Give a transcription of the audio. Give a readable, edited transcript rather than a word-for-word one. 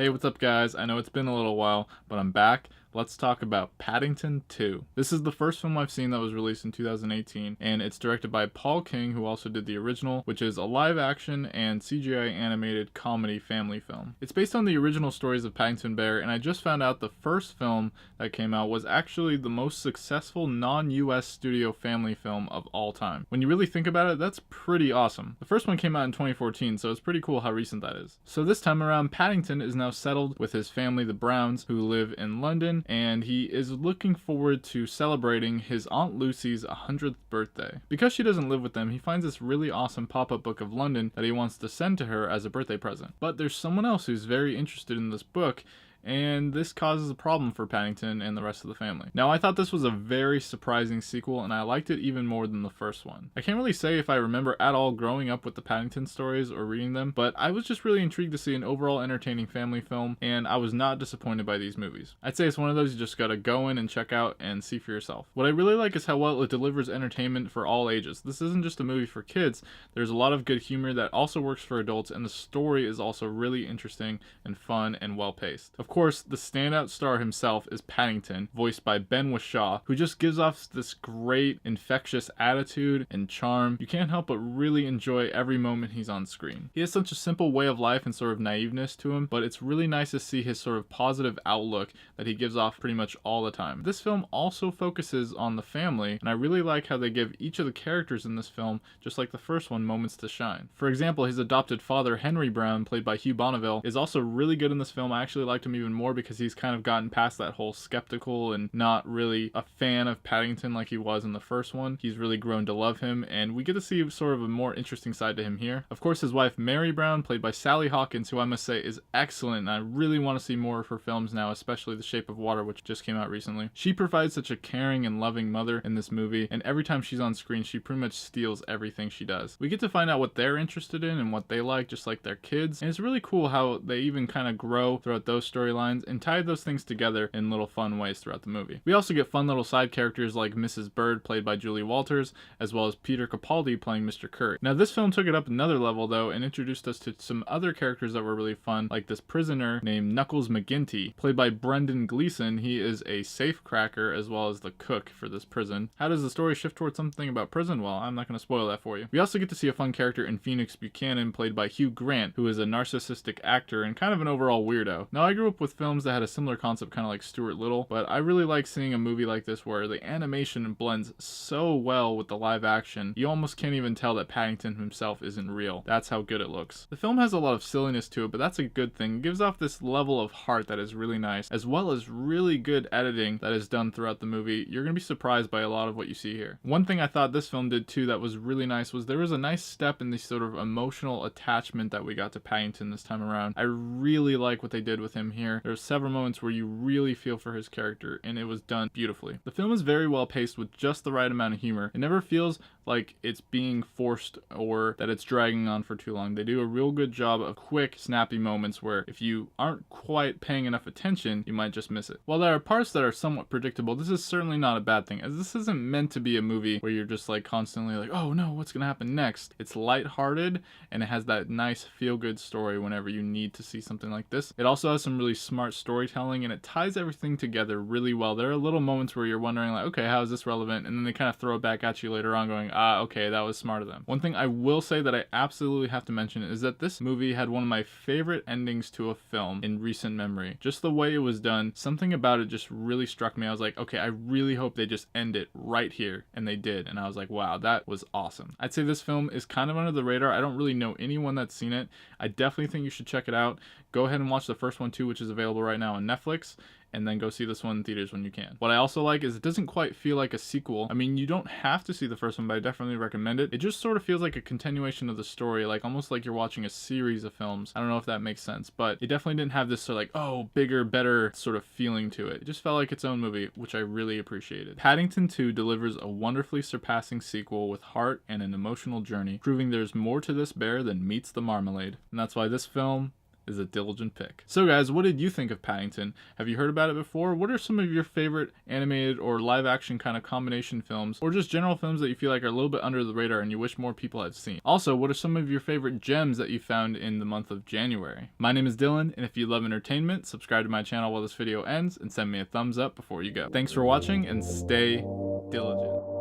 Hey, what's up guys? I know it's been a little while, but I'm back. Let's talk about Paddington 2. This is the first film I've seen that was released in 2018, and it's directed by Paul King, who also did the original, which is a live-action and CGI animated comedy family film. It's based on the original stories of Paddington Bear, and I just found out the first film that came out was actually the most successful non-US studio family film of all time. When you really think about it, that's pretty awesome. The first one came out in 2014, so it's pretty cool how recent that is. So this time around, Paddington is now settled with his family, the Browns, who live in London, and he is looking forward to celebrating his Aunt Lucy's 100th birthday. Because she doesn't live with them, he finds this really awesome pop-up book of London that he wants to send to her as a birthday present. But there's someone else who's very interested in this book, and this causes a problem for Paddington and the rest of the family. Now, I thought this was a very surprising sequel, and I liked it even more than the first one. I can't really say if I remember at all growing up with the Paddington stories or reading them, but I was just really intrigued to see an overall entertaining family film, and I was not disappointed by these movies. I'd say it's one of those you just gotta go in and check out and see for yourself. What I really like is how well it delivers entertainment for all ages. This isn't just a movie for kids, there's a lot of good humor that also works for adults, and the story is also really interesting and fun and well paced. Of course, the standout star himself is Paddington, voiced by Ben Whishaw, who just gives off this great, infectious attitude and charm. You can't help but really enjoy every moment he's on screen. He has such a simple way of life and sort of naiveness to him, but it's really nice to see his sort of positive outlook that he gives off pretty much all the time. This film also focuses on the family, and I really like how they give each of the characters in this film, just like the first one, moments to shine. For example, his adopted father, Henry Brown, played by Hugh Bonneville, is also really good in this film. I actually liked him even more because he's kind of gotten past that whole skeptical and not really a fan of Paddington like he was in the first one. He's really grown to love him, and we get to see sort of a more interesting side to him here. Of course, his wife Mary Brown, played by Sally Hawkins, who I must say is excellent, and I really want to see more of her films now, especially The Shape of Water, which just came out recently. She provides such a caring and loving mother in this movie, and every time she's on screen, she pretty much steals everything she does. We get to find out what they're interested in and what they like, just like their kids, and it's really cool how they even kind of grow throughout those storylines and tie those things together in little fun ways throughout the movie. We also get fun little side characters like Mrs. Bird, played by Julie Walters, as well as Peter Capaldi playing Mr. Curry. Now, this film took it up another level though and introduced us to some other characters that were really fun, like this prisoner named Knuckles McGinty, played by Brendan Gleeson. He is a safe cracker as well as the cook for this prison. How does the story shift towards something about prison? Well, I'm not going to spoil that for you. We also get to see a fun character in Phoenix Buchanan, played by Hugh Grant, who is a narcissistic actor and kind of an overall weirdo. Now, I grew up with films that had a similar concept, kind of like Stuart Little, but I really like seeing a movie like this where the animation blends so well with the live action, you almost can't even tell that Paddington himself isn't real. That's how good it looks. The film has a lot of silliness to it, but that's a good thing. It gives off this level of heart that is really nice, as well as really good editing that is done throughout the movie. You're going to be surprised by a lot of what you see here. One thing I thought this film did too that was really nice was there was a nice step in the sort of emotional attachment that we got to Paddington this time around. I really like what they did with him here. There's several moments where you really feel for his character, and it was done beautifully. The film is very well paced with just the right amount of humor. It never feels like it's being forced or that it's dragging on for too long. They do a real good job of quick, snappy moments where if you aren't quite paying enough attention, you might just miss it. While there are parts that are somewhat predictable, this is certainly not a bad thing, as this isn't meant to be a movie where you're just like constantly like, oh no, what's gonna happen next? It's lighthearted, and it has that nice feel-good story whenever you need to see something like this. It also has some really smart storytelling, and it ties everything together really well. There are little moments where you're wondering like, okay, how is this relevant? And then they kind of throw it back at you later on going, okay, that was smart of them. One thing I will say that I absolutely have to mention is that this movie had one of my favorite endings to a film in recent memory. Just the way it was done, something about it just really struck me. I was like, okay, I really hope they just end it right here. And they did. And I was like, wow, that was awesome. I'd say this film is kind of under the radar. I don't really know anyone that's seen it. I definitely think you should check it out. Go ahead and watch the first one too, which is available right now on Netflix, and then go see this one in theaters when you can. What I also like is it doesn't quite feel like a sequel. I mean, you don't have to see the first one, but I definitely recommend it. It just sort of feels like a continuation of the story, like almost like you're watching a series of films. I don't know if that makes sense, but it definitely didn't have this sort of like, oh, bigger, better sort of feeling to it. It just felt like its own movie, which I really appreciated. Paddington 2 delivers a wonderfully surpassing sequel with heart and an emotional journey, proving there's more to this bear than meets the marmalade. And that's why this film is a Dyligent pick. So guys, what did you think of Paddington? Have you heard about it before? What are some of your favorite animated or live action kind of combination films, or just general films that you feel like are a little bit under the radar and you wish more people had seen? Also, what are some of your favorite gems that you found in the month of January? My name is Dylan, and if you love entertainment, subscribe to my channel while this video ends and send me a thumbs up before you go. Thanks for watching, and stay diligent.